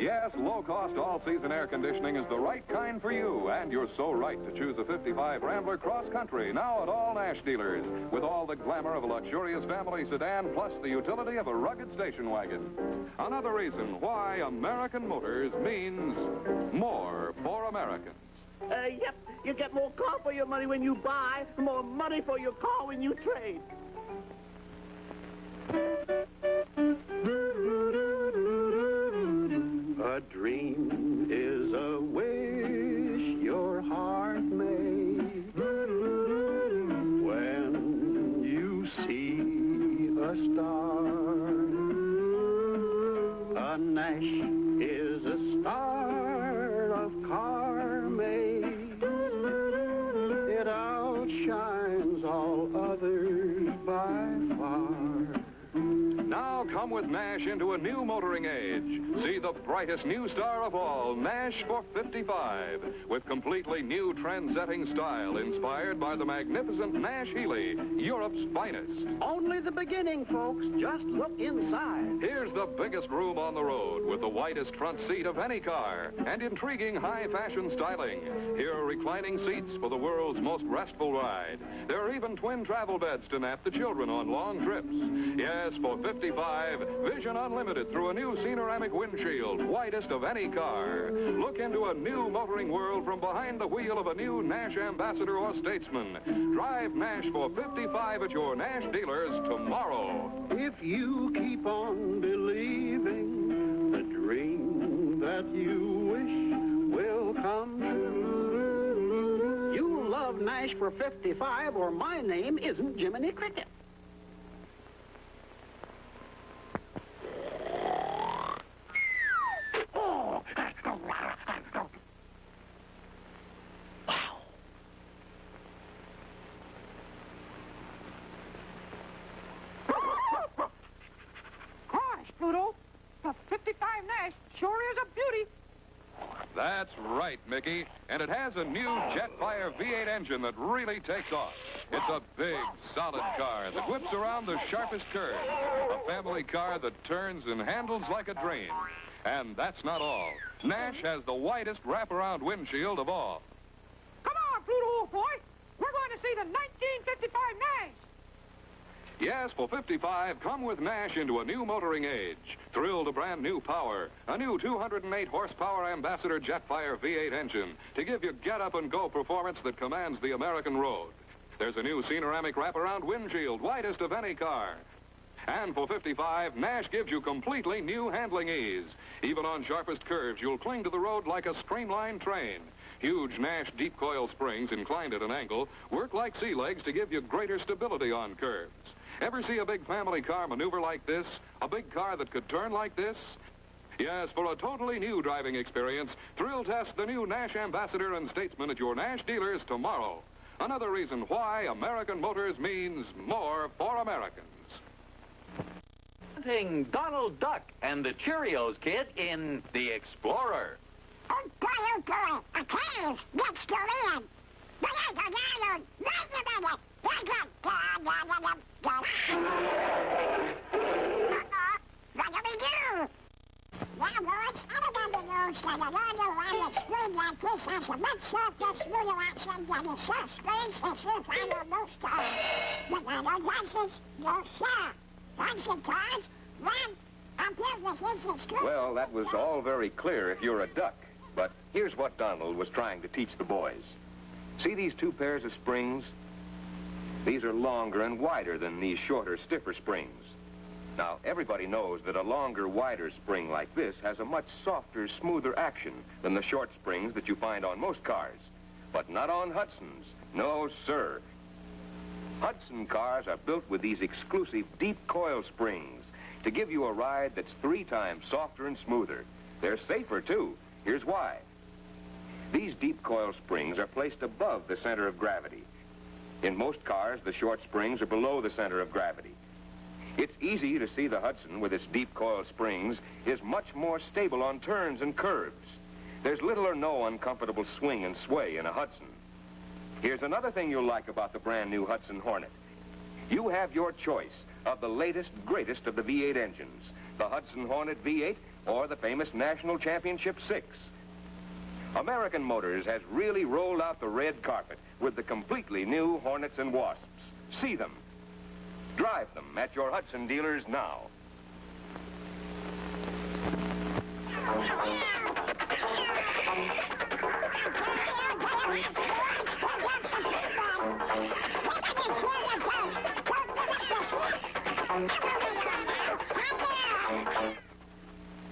Yes, low-cost, all-season air conditioning is the right kind for you, and you're so right to choose a 55 Rambler Cross Country, now at all Nash dealers, with all the glamour of a luxurious family sedan, plus the utility of a rugged station wagon. Another reason why American Motors means more for Americans. Yep, you get more car for your money when you buy, more money for your car when you trade. A dream is a wish your heart made. When you see a star, a Nash is a star of car made. It outshines all others by far. Now come with Nash into a new motoring age. See the brightest new star of all, Nash for 55, with completely new trend-setting style inspired by the magnificent Nash Healey, Europe's finest. Only the beginning, folks. Just look inside. Here's the biggest room on the road with the widest front seat of any car and intriguing high-fashion styling. Here are reclining seats for the world's most restful ride. There are even twin travel beds to nap the children on long trips. Yes, for 55, vision unlimited through a new Cenoramic windshield, widest of any car. Look into a new motoring world from behind the wheel of a new Nash Ambassador or Statesman. Drive Nash for 55 at your Nash dealers tomorrow. If you keep on believing, the dream that you wish will come true. You love Nash for 55 or my name isn't Jiminy Cricket. Pluto, the 55 Nash sure is a beauty. That's right, Mickey. And it has a new Jetfire V8 engine that really takes off. It's a big, solid car that whips around the sharpest curve. A family car that turns and handles like a dream. And that's not all. Nash has the widest wraparound windshield of all. Come on, Pluto, old boy. We're going to see the 1955 Nash. Yes, for 55, come with Nash into a new motoring age. Thrill to brand new power. A new 208 horsepower Ambassador Jetfire V8 engine to give you get-up-and-go performance that commands the American road. There's a new Cenoramic wraparound windshield, widest of any car. And for 55, Nash gives you completely new handling ease. Even on sharpest curves, you'll cling to the road like a streamlined train. Huge Nash deep coil springs, inclined at an angle, work like sea legs to give you greater stability on curves. Ever see a big family car maneuver like this? A big car that could turn like this? Yes, for a totally new driving experience, thrill test the new Nash Ambassador and Statesman at your Nash dealers tomorrow. Another reason why American Motors means more for Americans. Donald Duck and the Cheerios Kid in The Explorer. Oh boy, a cave next to land. What do we do? Now, boys, everybody knows that a water spring like this has a much softer, smoother action than the soft springs that you find on most cars. The water glasses, no sir. Fancy cars, run, up here with engine screw. Well, that was all very clear if you're a duck. But here's what Donald was trying to teach the boys. See these two pairs of springs? These are longer and wider than these shorter, stiffer springs. Now, everybody knows that a longer, wider spring like this has a much softer, smoother action than the short springs that you find on most cars. But not on Hudson's. No, sir. Hudson cars are built with these exclusive deep coil springs to give you a ride that's 3 times softer and smoother. They're safer, too. Here's why. These deep coil springs are placed above the center of gravity. In most cars, the short springs are below the center of gravity. It's easy to see the Hudson with its deep coil springs is much more stable on turns and curves. There's little or no uncomfortable swing and sway in a Hudson. Here's another thing you'll like about the brand new Hudson Hornet. You have your choice of the latest, greatest of the V8 engines. The Hudson Hornet V8 or the famous National Championship 6. American Motors has really rolled out the red carpet with the completely new Hornets and Wasps. See them. Drive them at your Hudson dealers now.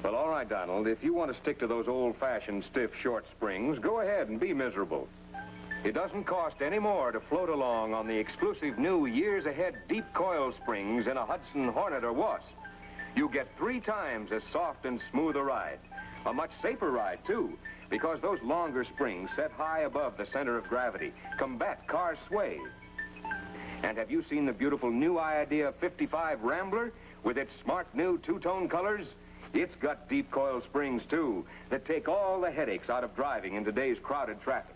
Well, all right, Donald, if you want to stick to those old-fashioned stiff short springs, go ahead and be miserable. It doesn't cost any more to float along on the exclusive new years ahead deep coil springs in a Hudson Hornet or Wasp. You get 3 times as soft and smooth a ride. A much safer ride, too, because those longer springs set high above the center of gravity combat car sway. And have you seen the beautiful new Idea 55 Rambler with its smart new two-tone colors? It's got deep coil springs, too, that take all the headaches out of driving in today's crowded traffic.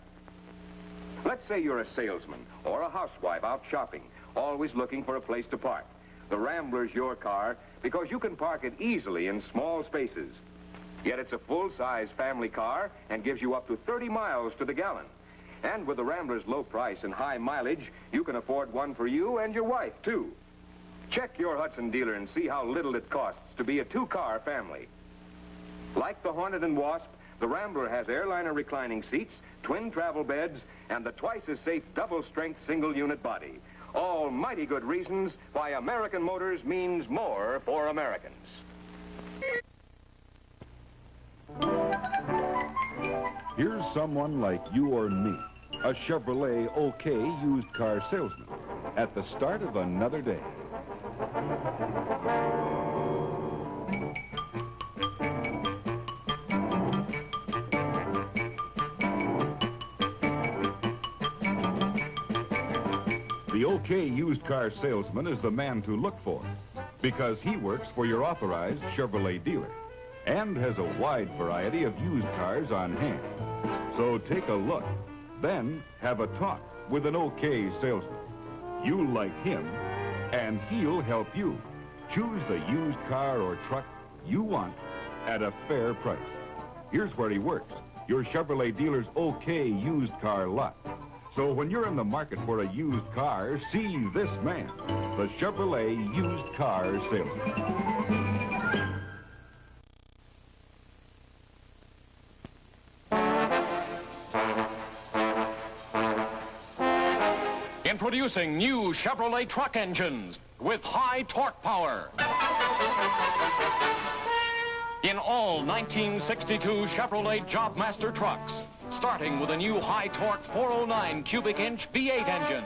Let's say you're a salesman or a housewife out shopping, always looking for a place to park. The Rambler's your car because you can park it easily in small spaces. Yet it's a full-size family car and gives you up to 30 miles to the gallon. And with the Rambler's low price and high mileage, you can afford one for you and your wife, too. Check your Hudson dealer and see how little it costs to be a 2-car family. Like the Hornet and Wasp, the Rambler has airliner reclining seats, twin travel beds, and the twice-as-safe double-strength single-unit body. All mighty good reasons why American Motors means more for Americans. Here's someone like you or me, a Chevrolet OK used car salesman, at the start of another day. The OK used car salesman is the man to look for because he works for your authorized Chevrolet dealer and has a wide variety of used cars on hand. So take a look, then have a talk with an OK salesman. You'll like him, and he'll help you. Choose the used car or truck you want at a fair price. Here's where he works, your Chevrolet dealer's OK used car lot. So when you're in the market for a used car, see this man, the Chevrolet used car salesman. Introducing new Chevrolet truck engines with high torque power. In all 1962 Chevrolet Jobmaster trucks, starting with a new high-torque 409 cubic inch V8 engine.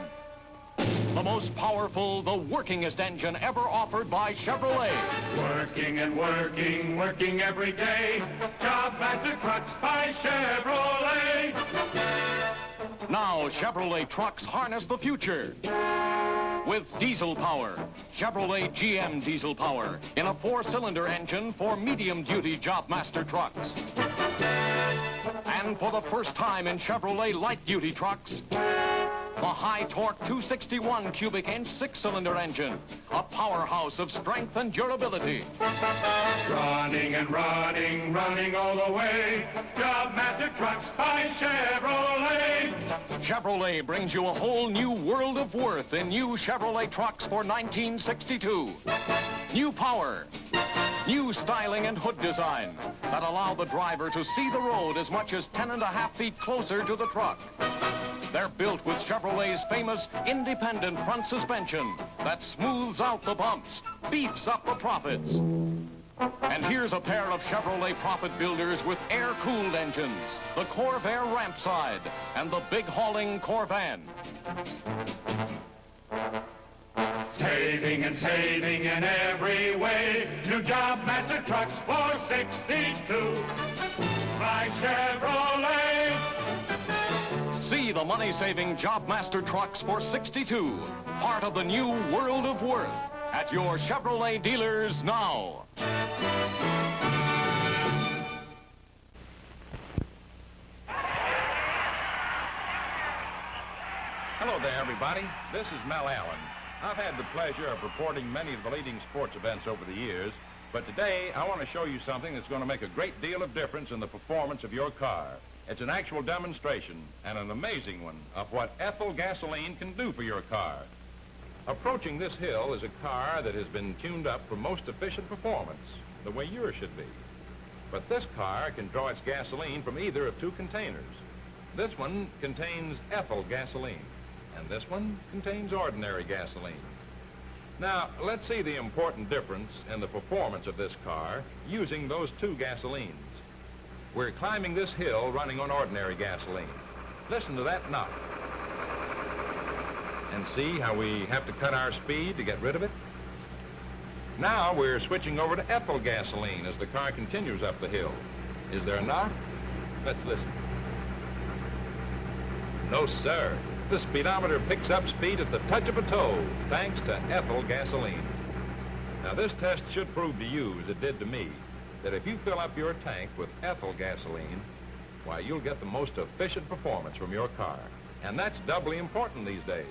The most powerful, the workingest engine ever offered by Chevrolet. Working and working, working every day. Jobmaster trucks by Chevrolet. Now Chevrolet trucks harness the future with diesel power. Chevrolet GM diesel power in a 4-cylinder engine for medium-duty Jobmaster trucks. And for the first time in Chevrolet light-duty trucks, the high-torque 261 cubic inch 6-cylinder engine, a powerhouse of strength and durability. Running and running, running all the way. Jobmaster trucks by Chevrolet. Chevrolet brings you a whole new world of worth in new Chevrolet trucks for 1962. New power, new styling and hood design that allow the driver to see the road as much as 10.5 feet closer to the truck. They're built with Chevrolet's famous independent front suspension that smooths out the bumps, beefs up the profits. And here's a pair of Chevrolet profit builders with air-cooled engines, the Corvair ramp side and the big hauling Corvan. Saving and saving in every way. New Jobmaster trucks for 62 by Chevrolet. See the money-saving Jobmaster trucks for 62, part of the new world of worth at your Chevrolet dealers now. Hello there, everybody. This is Mel Allen. I've had the pleasure of reporting many of the leading sports events over the years, But today, I want to show you something that's going to make a great deal of difference in the performance of your car. It's an actual demonstration, and an amazing one, of what ethyl gasoline can do for your car. Approaching this hill is a car that has been tuned up for most efficient performance, the way yours should be. But this car can draw its gasoline from either of two containers. This one contains ethyl gasoline, and this one contains ordinary gasoline. Now, let's see the important difference in the performance of this car using those two gasolines. We're climbing this hill running on ordinary gasoline. Listen to that knock. And see how we have to cut our speed to get rid of it? Now we're switching over to ethyl gasoline as the car continues up the hill. Is there a knock? Let's listen. No, sir. The speedometer picks up speed at the touch of a toe, thanks to ethyl gasoline. Now, this test should prove to you, as it did to me, that if you fill up your tank with ethyl gasoline, why, you'll get the most efficient performance from your car. And that's doubly important these days.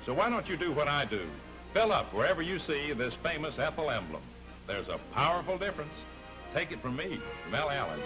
So why don't you do what I do? Fill up wherever you see this famous ethyl emblem. There's a powerful difference. Take it from me, Mel Allen.